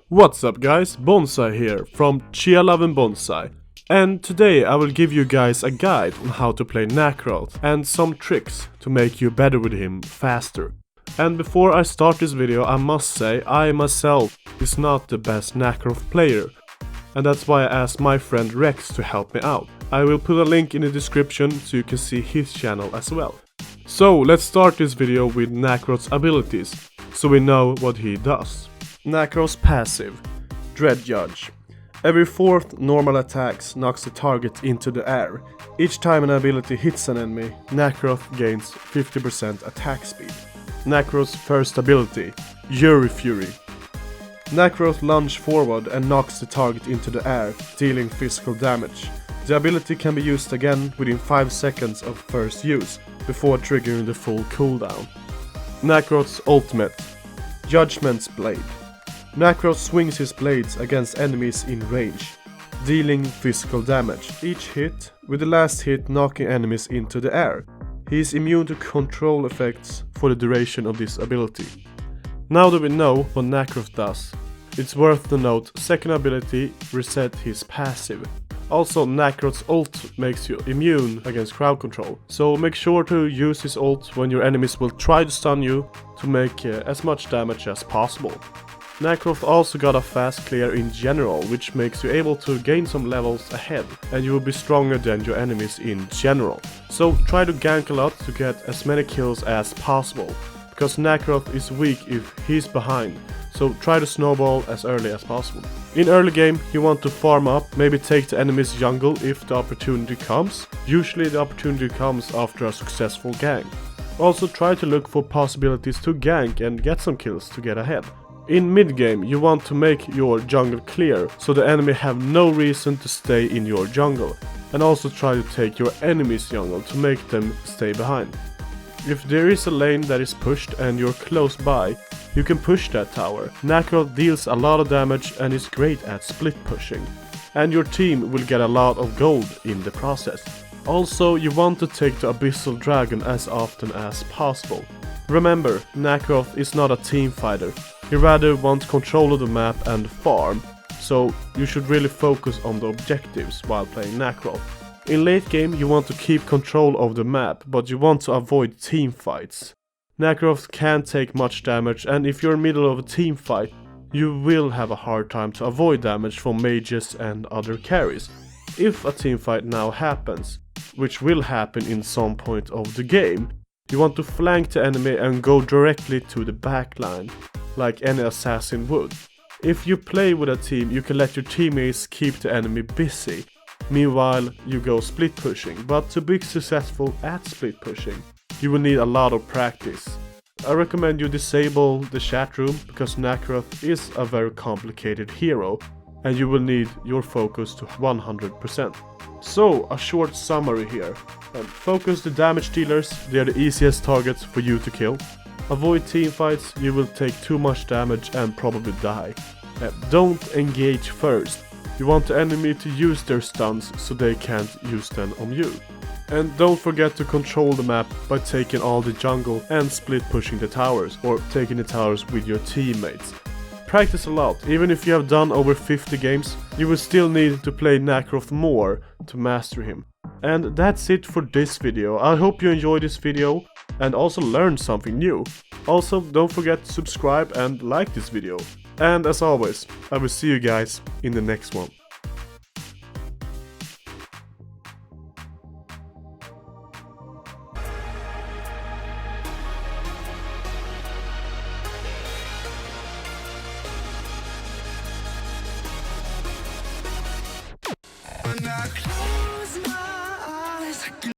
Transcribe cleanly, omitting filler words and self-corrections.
What's up guys, Bonsai here from Chialovingbonsai, and today I will give you guys a guide on how to play Nakroth and some tricks to make you better with him faster. And before I start this video, I must say I myself is not the best Nakroth player, and that's why I asked my friend Rex to help me out. I will put a link in the description so you can see his channel as well. So let's start this video with Nakroth's abilities, so we know what he does. Nakroth's passive, Dread Judge. Every fourth normal attacks knocks the target into the air. Each time an ability hits an enemy, Nakroth gains 50% attack speed. Nakroth's first ability, Fury. Nakroth lunges forward and knocks the target into the air, dealing physical damage. The ability can be used again within 5 seconds of first use, before triggering the full cooldown. Nakroth's ultimate, Judgment's Blade. Nakroth swings his blades against enemies in range, dealing physical damage, each hit, with the last hit knocking enemies into the air. He is immune to control effects for the duration of this ability. Now that we know what Nakroth does, it's worth to note second ability, Reset his passive. Also, Nakroth's ult makes you immune against crowd control, so make sure to use his ult when your enemies will try to stun you to make as much damage as possible. Nakroth also got a fast clear in general, which makes you able to gain some levels ahead, and you will be stronger than your enemies in general. So try to gank a lot to get as many kills as possible, because Nakroth is weak if he's behind, so try to snowball as early as possible. In early game you want to farm up, maybe take the enemy's jungle if the opportunity comes. Usually the opportunity comes after a successful gank. Also try to look for possibilities to gank and get some kills to get ahead. In mid game you want to make your jungle clear, so the enemy have no reason to stay in your jungle, and also try to take your enemy's jungle to make them stay behind. If there is a lane that is pushed and you're close by, you can push that tower. Nakroth deals a lot of damage and is great at split pushing, and your team will get a lot of gold in the process. Also, you want to take the Abyssal Dragon as often as possible. Remember, Nakroth is not a team fighter. He rather wants control of the map and farm, so you should really focus on the objectives while playing Nakroth. In late game you want to keep control of the map, but you want to avoid team fights. Nakroth can't take much damage, and if you're in the middle of a team fight, you will have a hard time to avoid damage from mages and other carries. If a team fight now happens, which will happen in some point of the game, you want to flank the enemy and go directly to the backline, like any assassin would. If you play with a team, you can let your teammates keep the enemy busy. Meanwhile, you go split pushing, but to be successful at split pushing, you will need a lot of practice. I recommend you disable the chat room, because Nakroth is a very complicated hero, and you will need your focus to 100%. So, a short summary here. Focus the damage dealers, they are the easiest targets for you to kill. Avoid team fights, you will take too much damage and probably die. Don't engage first. You want the enemy to use their stuns so they can't use them on you. And don't forget to control the map by taking all the jungle and split pushing the towers, or taking the towers with your teammates. Practice a lot. Even if you have done over 50 games, you will still need to play Nakroth more to master him. And that's it for this video. I hope you enjoyed this video and also learned something new. Also, don't forget to subscribe and like this video. And as always, I will see you guys in the next one. When I close my